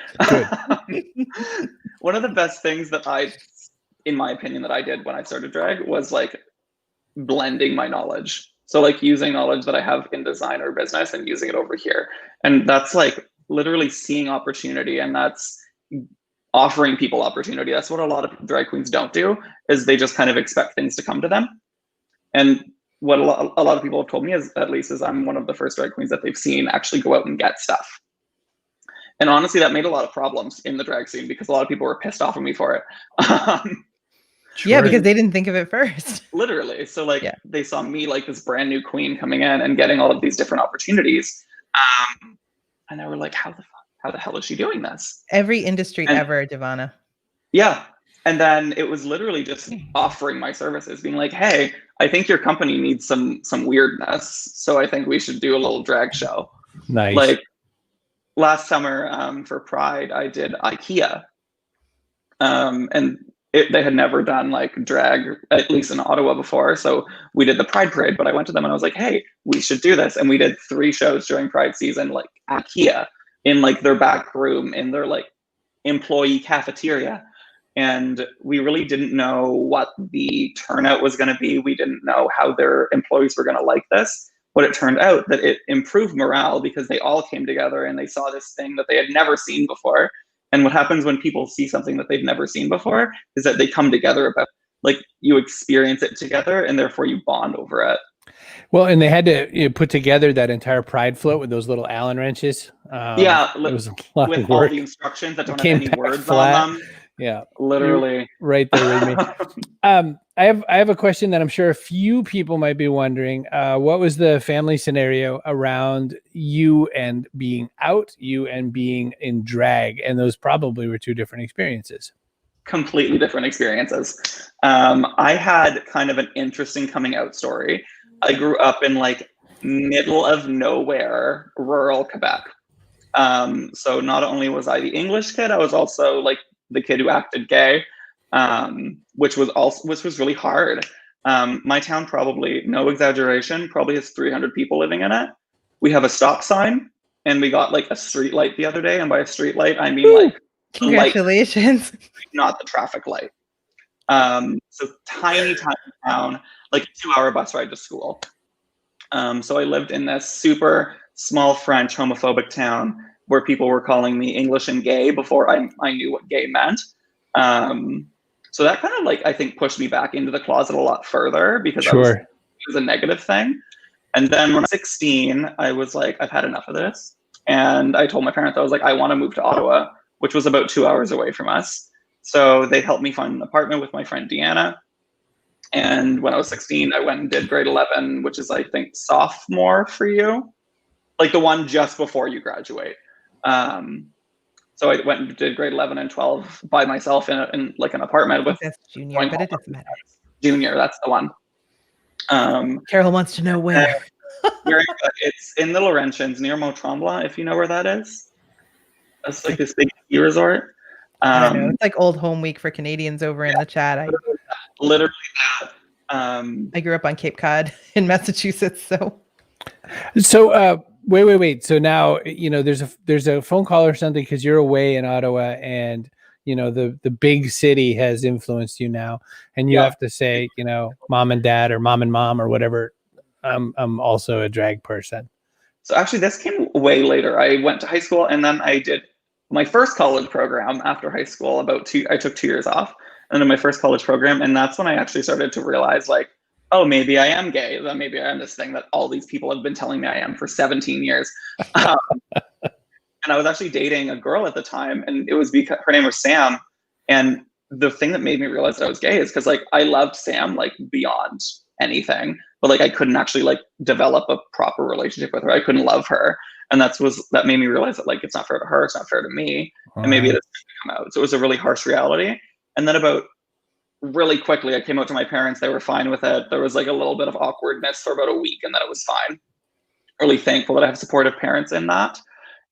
One of the best things that in my opinion, that I did when I started drag was like blending my knowledge. So like using knowledge that I have in design or business and using it over here. And that's like literally seeing opportunity, and that's offering people opportunity. That's what a lot of drag queens don't do, is they just kind of expect things to come to them. And what a lot of people have told me is, at least, is I'm one of the first drag queens that they've seen actually go out and get stuff. And honestly, that made a lot of problems in the drag scene because a lot of people were pissed off at me for it. Yeah, because they didn't think of it first. Literally. So like they saw me like this brand new queen coming in and getting all of these different opportunities. And they were like, how the hell is she doing this? Every industry ever, Devona. Yeah. And then it was literally just offering my services, being like, hey, I think your company needs some weirdness, so I think we should do a little drag show. Nice. Like last summer for Pride, I did IKEA. And they had never done like drag, at least in Ottawa before. So we did the Pride Parade, but I went to them and I was like, hey, we should do this. And we did 3 shows during Pride season, like IKEA, in like their back room, in their like employee cafeteria. And we really didn't know what the turnout was going to be. We didn't know how their employees were going to like this. But it turned out that it improved morale because they all came together and they saw this thing that they had never seen before. And what happens when people see something that they've never seen before is that they come together about, like, you experience it together and therefore you bond over it. Well, and they had to put together that entire Pride float with those little Allen wrenches. Yeah, it was a lot with of work. all the instructions that don't have Came any back words flat. on them. Yeah, Literally. You're right there with me. I have a question that I'm sure a few people might be wondering. What was the family scenario around you and being out, you and being in drag? And those probably were 2 different experiences. Completely different experiences. I had kind of an interesting coming out story. I grew up in like middle of nowhere, rural Quebec. So not only was I the English kid, I was also like the kid who acted gay, which was really hard. My town, probably, no exaggeration, probably has 300 people living in it. We have a stop sign, and we got like a street light the other day. And by a street light, I mean like congratulations, light, not the traffic light. So tiny town, like a 2-hour bus ride to school. So I lived in this super small French homophobic town where people were calling me English and gay before I knew what gay meant. So that kind of like, I think, pushed me back into the closet a lot further because it was a negative thing. And then when I was 16, I was like, I've had enough of this. And I told my parents, I was like, I want to move to Ottawa, which was about 2 hours away from us. So they helped me find an apartment with my friend Deanna. And when I was 16, I went and did grade 11, which is, I think, sophomore for you, like the one just before you graduate. So I went and did grade 11 and 12 by myself in like an apartment with. That's junior, but it doesn't matter. Junior, that's the one. Carol wants to know where. It's in the Laurentians near Mont-Tremblant, if you know where that is. That's like this big ski resort. I don't know. It's like old home week for Canadians over in the chat. Literally that. I grew up on Cape Cod in Massachusetts, so. Wait. So now, there's a phone call or something because you're away in Ottawa, and the big city has influenced you now, and you have to say, mom and dad or mom and mom or whatever. I'm also a drag person. So actually, this came way later. I went to high school, and then I did my first college program after high school. I took 2 years off, and then my first college program, and that's when I actually started to realize, like, oh, maybe I am gay. That maybe I am this thing that all these people have been telling me I am for 17 years. And I was actually dating a girl at the time, and it was because her name was Sam. And the thing that made me realize that I was gay is because, like, I loved Sam like beyond anything, but like I couldn't actually like develop a proper relationship with her. I couldn't love her, and that made me realize that, like, it's not fair to her, it's not fair to me, and maybe it doesn't come out. So it was a really harsh reality. And then about really quickly, I came out to my parents. They were fine with it. There was like a little bit of awkwardness for about a week, and then it was fine. Really thankful that I have supportive parents in that.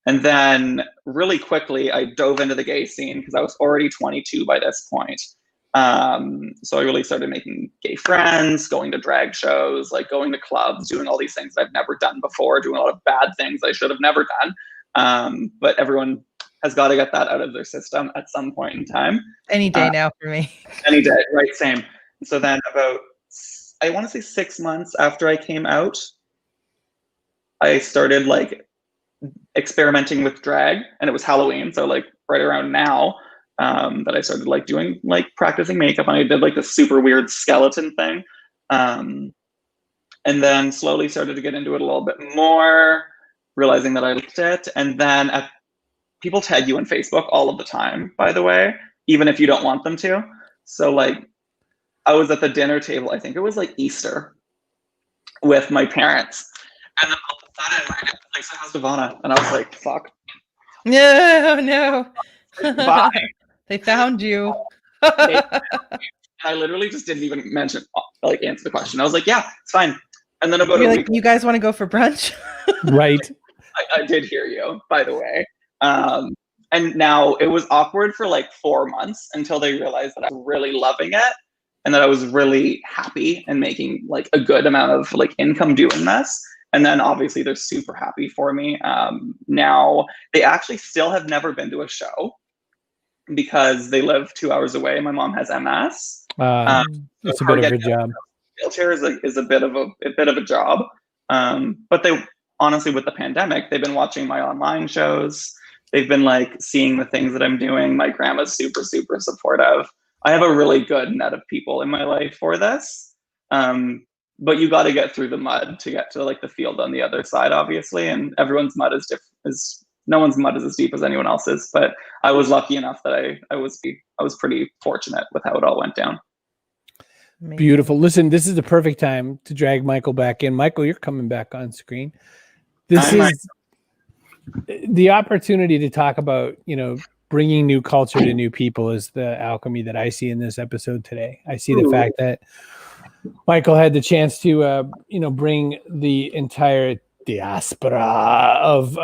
And then really quickly, I dove into the gay scene because I was already 22 by this point. So I really started making gay friends, going to drag shows, like going to clubs, doing all these things I've never done before, doing a lot of bad things I should have never done. But everyone has got to get that out of their system at some point in time. Any day now for me. Any day, right? Same. So then about, I want to say 6 months after I came out, I started like experimenting with drag, and it was Halloween. So like right around now that I started like doing like practicing makeup, and I did like this super weird skeleton thing. And then slowly started to get into it a little bit more, realizing that I liked it. And then people tag you on Facebook all of the time, by the way, even if you don't want them to. So like I was at the dinner table, I think it was like Easter, with my parents. And then all of a sudden my dad was like, so how's Devona? And I was like, fuck. No. Bye. They found you. I literally just didn't even answer the question. I was like, yeah, it's fine. And then about You're a like, week, you guys want to go for brunch? Right. I did hear you, by the way. And now it was awkward for like 4 months until they realized that I was really loving it and that I was really happy and making like a good amount of like income doing this. And then obviously they're super happy for me. Now they actually still have never been to a show because they live 2 hours away. My mom has MS. It's a bit of a job. Wheelchair is a bit of a job. But they honestly, with the pandemic, they've been watching my online shows. They've been like seeing the things that I'm doing. My grandma's super, super supportive. I have a really good net of people in my life for this. But you got to get through the mud to get to like the field on the other side, obviously. And everyone's mud is different. No one's mud is as deep as anyone else's. But I was lucky enough that I was pretty fortunate with how it all went down. Amazing. Beautiful. Listen, this is the perfect time to drag Michael back in. Michael, you're coming back on screen. This is the opportunity to talk about, bringing new culture to new people is the alchemy that I see in this episode today. I see the fact that Michael had the chance to, bring the entire diaspora of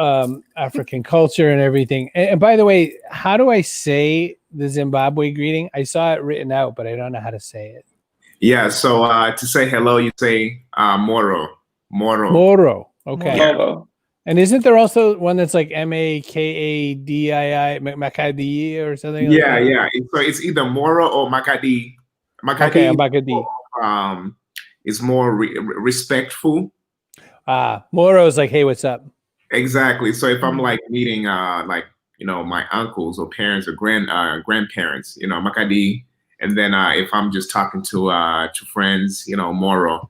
African culture and everything. And by the way, how do I say the Zimbabwe greeting? I saw it written out, but I don't know how to say it. Yeah, so to say hello, you say Moro. Moro. Okay. Moro. And isn't there also one that's like Makadii, Makadii or something? Yeah, like that? yeah. So it's either Moro or Makadii. Okay, Makadii. Is more respectful. Moro is like, hey, what's up? Exactly. So if I'm like meeting my uncles or parents or grandparents, Makadii. And then if I'm just talking to friends, Moro.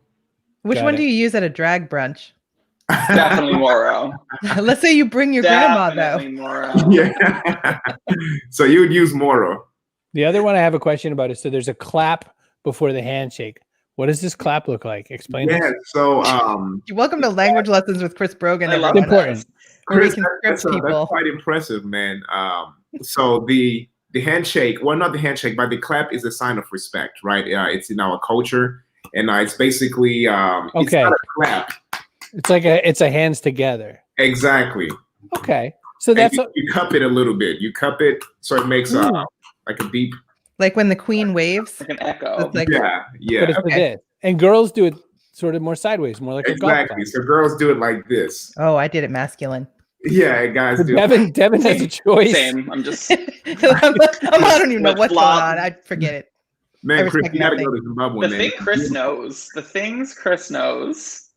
Which Got one it. do you use at a drag brunch? Definitely Moro. Let's say you bring your grandma Definitely though. Moro. Yeah. So you would use Moro. The other one I have a question about is, so there's a clap before the handshake. What does this clap look like? Explain Yeah. this. So Welcome to Language Lessons with Chris Brogan. I love everyone. Important. Where we Chris, can that's script people. that's quite impressive, man. So the handshake, well, not the handshake, but the clap is a sign of respect, right? It's in our culture, and it's basically it's not a clap. It's like it's a hands together. Exactly. Okay. So that's you cup it a little bit. You cup it so it makes like a deep. Like when the queen waves. Like an echo. It's like, Yeah. but it's for this. And girls do it sort of more sideways, more like a golf Exactly. clap. So girls do it like this. oh, I did it masculine. Yeah, guys So do. Devin has a choice. Same. I'm just I don't even know what's going on. I forget it. Man, Chris, respect you gotta nothing. go to Zimbabwe, the man. thing Chris knows. The things Chris knows.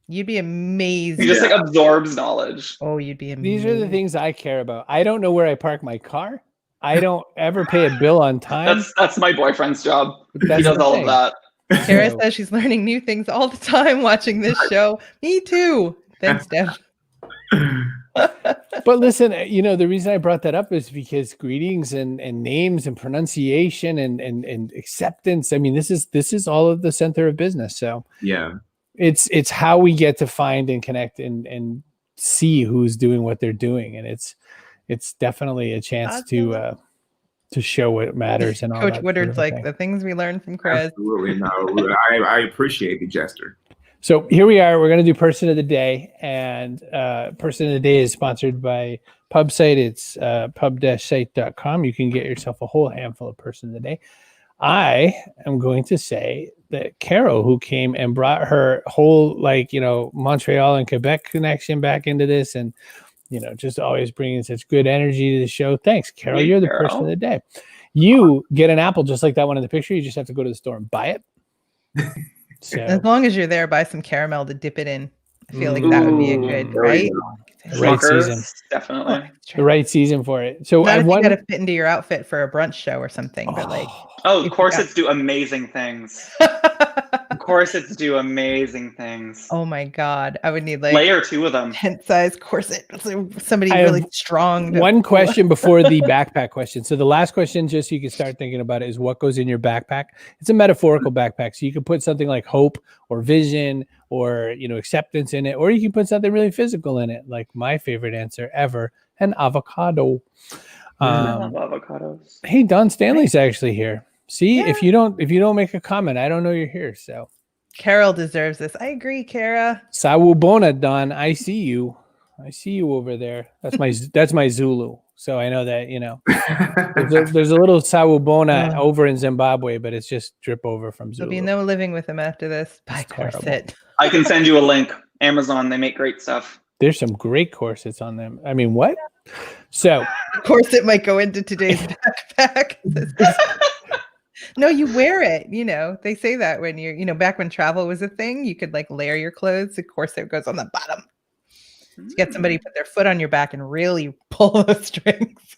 You'd be amazed. He just like absorbs knowledge. Oh, you'd be amazed. These are the things I care about. I don't know where I park my car. I don't ever pay a bill on time. That's my boyfriend's job. That's He does the all thing. of that. Kara says she's learning new things all the time watching this show. Me too. Thanks, Dev. But listen, the reason I brought that up is because greetings and names and pronunciation and acceptance. I mean, this is all of the center of business. So Yeah. it's how we get to find and connect and see who's doing what they're doing, and it's definitely a chance to show what matters and all Coach that. Woodard's sort of like thing. the things we learned from Chris. Absolutely. No, I appreciate the gesture. So here we are. We're going to do Person of the Day, and Person of the Day is sponsored by PubSite. It's pub-site.com. You can get yourself a whole handful of Person of the Day. I am going to say that Carol, who came and brought her whole Montreal and Quebec connection back into this, and just always bringing such good energy to the show. Thanks, Carol. Hey, You're the Carol. Person of the Day. You get an apple just like that one in the picture. You just have to go to the store and buy it. So As long as you're there, buy some caramel to dip it in. I feel like that would be a good, Ooh, right? Right Smuckers, season. definitely. the right season for it. So Not I if you won. got to fit into your outfit for a brunch show or something, but like, Oh, corsets do amazing things. Corsets do amazing things. oh my god, I would need like Layer 2 of them. tent size corset. So somebody I really have strong. to one pull- question before the backpack question. So the last question, just so you can start thinking about it, is what goes in your backpack? It's a metaphorical backpack. So you can put something like hope or vision or acceptance in it, or you can put something really physical in it, like my favorite answer ever, an avocado. I love avocados. Hey, Don Stanley's actually here. See, if you don't make a comment, I don't know you're here. So Carol deserves this. I agree, Kara. Sawubona, Don. I see you. I see you over there. That's my Zulu. So I know that, there's a little Sawubona over in Zimbabwe, but it's just drip over from Zulu. There'll be no living with him after this. Buy corset. I can send you a link. Amazon, they make great stuff. There's some great corsets on them. I mean, what? So Corset might go into today's backpack. No, you wear it. They say that when you're, back when travel was a thing, you could like layer your clothes. The corset goes on the bottom. To get somebody to put their foot on your back and really pull the strings.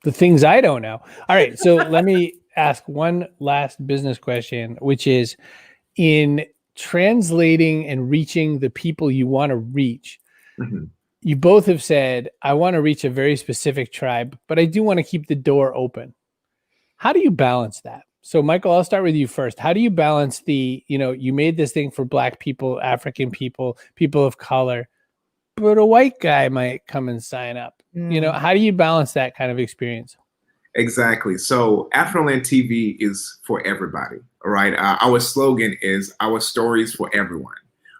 The things I don't know. All right. So let me ask one last business question, which is in translating and reaching the people you want to reach. Mm-hmm. You both have said, I want to reach a very specific tribe, but I do want to keep the door open. How do you balance that? So Michael, I'll start with you first. How do you balance you made this thing for Black people, African people, people of color, but a white guy might come and sign up. How do you balance that kind of experience? Exactly. So AfroLand TV is for everybody, right? Our slogan is our stories for everyone,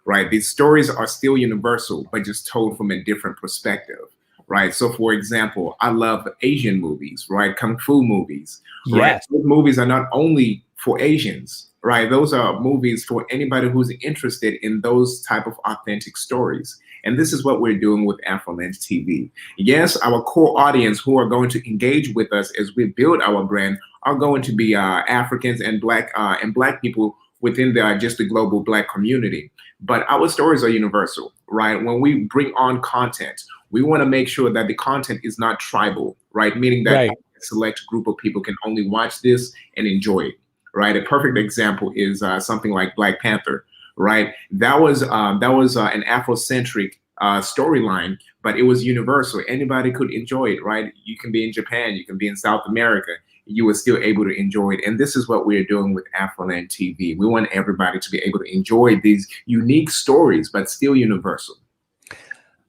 right? These stories are still universal, but just told from a different perspective, right? So for example, I love Asian movies, right? Kung Fu movies, right? Yes. Those movies are not only for Asians, right? Those are movies for anybody who's interested in those type of authentic stories. And this is what we're doing with AfroLand TV. Yes, our core audience who are going to engage with us as we build our brand are going to be Africans and Black people within just the global Black community. But our stories are universal, right? When we bring on content, we want to make sure that the content is not tribal, right? Meaning that a select group of people can only watch this and enjoy it, right? A perfect example is something like Black Panther, right? That was an Afrocentric storyline, but it was universal. Anybody could enjoy it, right? You can be in Japan, you can be in South America, you were still able to enjoy it. And this is what we're doing with AfroLand TV. We want everybody to be able to enjoy these unique stories, but still universal.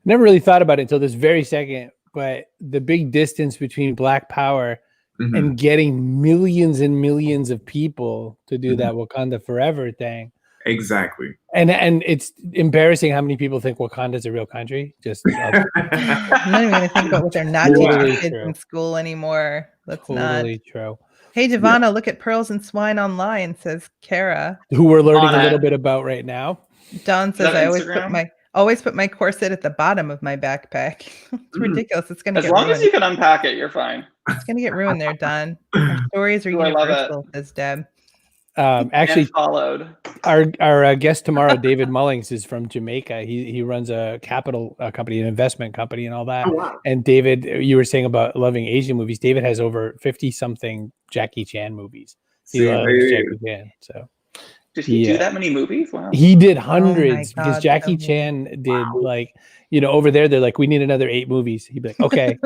Never really thought about it until this very second, but the big distance between Black Power and getting millions and millions of people to do that Wakanda Forever thing. Exactly. And it's embarrassing how many people think Wakanda's a real country. Just I'm not even going to think about what they're not teaching kids in school anymore. That's totally true. Hey, Devona, look at Pearls and Swine online, says Kara. Who we're learning a little bit about right now. Don says, I always put my corset at the bottom of my backpack. It's ridiculous. It's going to get ruined. As long as you can unpack it, you're fine. It's going to get ruined there, Don. Our stories are universal, says Deb. Actually, followed. Our guest tomorrow, David Mullings, is from Jamaica. He runs a capital company, an investment company, and all that. Oh, wow. And David, you were saying about loving Asian movies. David has over 50-something Jackie Chan movies. He loves Jackie Chan. So did he do that many movies? Wow. He did hundreds because Jackie Chan did over there. They're like, we need another 8 movies. He'd be like, okay.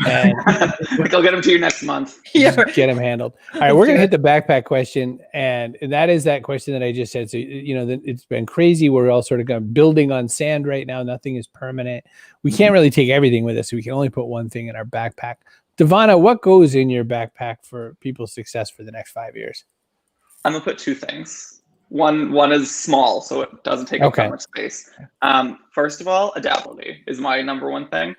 And I'll get him to you next month. Get him handled. All right, we're going to hit the backpack question. And that is that question that I just said. So, it's been crazy. We're all sort of building on sand right now. Nothing is permanent. We can't really take everything with us. So we can only put one thing in our backpack. Devona, what goes in your backpack for people's success for the next 5 years? I'm going to put 2 things. One is small, so it doesn't take up that much space. First of all, adaptability is my number one thing.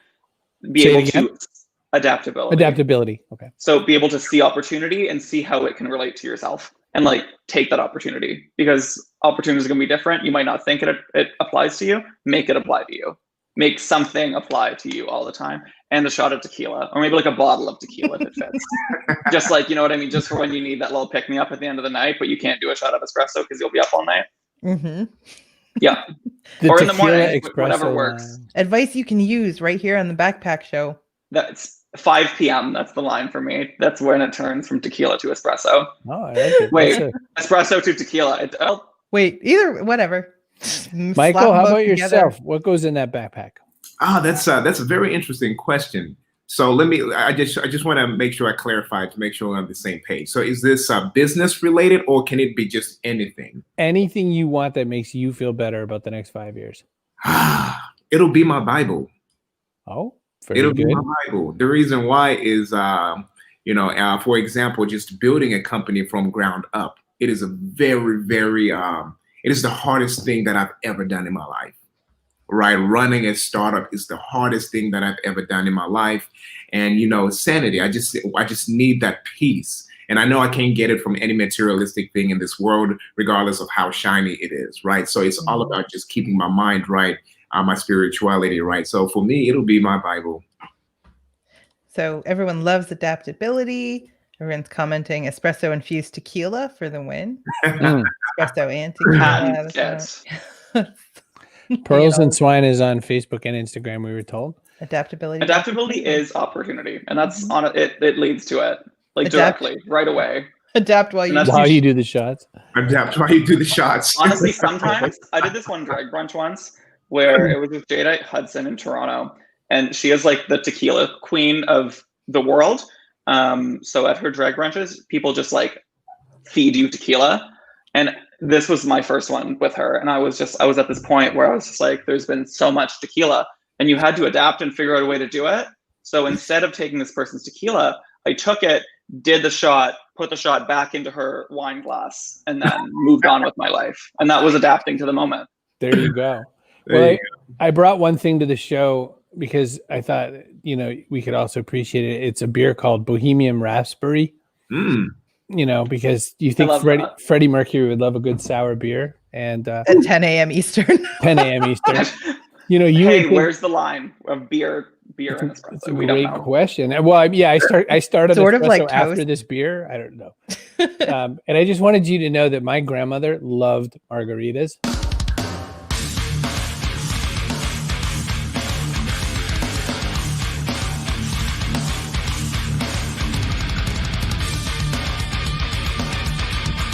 Adaptability. Adaptability. Okay. So be able to see opportunity and see how it can relate to yourself and take that opportunity, because opportunities are going to be different. You might not think it applies to you. Make it apply to you. Make something apply to you all the time. And a shot of tequila, or maybe a bottle of tequila if it fits. Just you know what I mean? Just for when you need that little pick me up at the end of the night, but you can't do a shot of espresso because you'll be up all night. Yeah. Or in the morning, whatever works. Advice you can use right here on the Backpack Show. That's 5 p.m. That's the line for me. That's when it turns from tequila to espresso. Oh, I like it. Wait, espresso to tequila. Wait, either, whatever. Michael, how about yourself? What goes in that backpack? That's a very interesting question. So I just want to make sure I clarify to make sure we're on the same page. So is this business related, or can it be just anything? Anything you want that makes you feel better about the next 5 years. It'll be my Bible. Oh, Very It'll be good. my Bible. The reason why is, for example, just building a company from ground up. It is a very, very, it is the hardest thing that I've ever done in my life. Right, running a startup is the hardest thing that I've ever done in my life, and sanity. I just need that peace, and I know I can't get it from any materialistic thing in this world, regardless of how shiny it is. Right, so it's all about just keeping my mind right, my spirituality right. So for me, it'll be my Bible. So everyone loves adaptability. Everyone's commenting espresso infused tequila for the win. Espresso and tequila. Yes. Pearls and Swine is on Facebook and Instagram, we were told. Adaptability is opportunity, and that's on it. It leads to it, like directly, right away. Adapt while you do the shots. Adapt while you do the shots. Honestly, sometimes I did this one drag brunch once where it was with Jada Hudson in Toronto, and she is like the tequila queen of the world. So at her drag brunches, people just like feed you tequila, and this was my first one with her, and I was at this point where I was just like, there's been so much tequila, and you had to adapt and figure out a way to do it. So instead of taking this person's tequila, I took it, did the shot, put the shot back into her wine glass, and then moved on with my life. And that was adapting to the moment. There you go. Well, I brought one thing to the show because I thought, we could also appreciate it. It's a beer called Bohemian Raspberry. Because you think Freddie Mercury would love a good sour beer, and at 10 a.m. Eastern. 10 a.m. Eastern. Where's the line of beer and espresso? It's a great question. Well, I started sort of like after this beer. I don't know. And I just wanted you to know that my grandmother loved margaritas.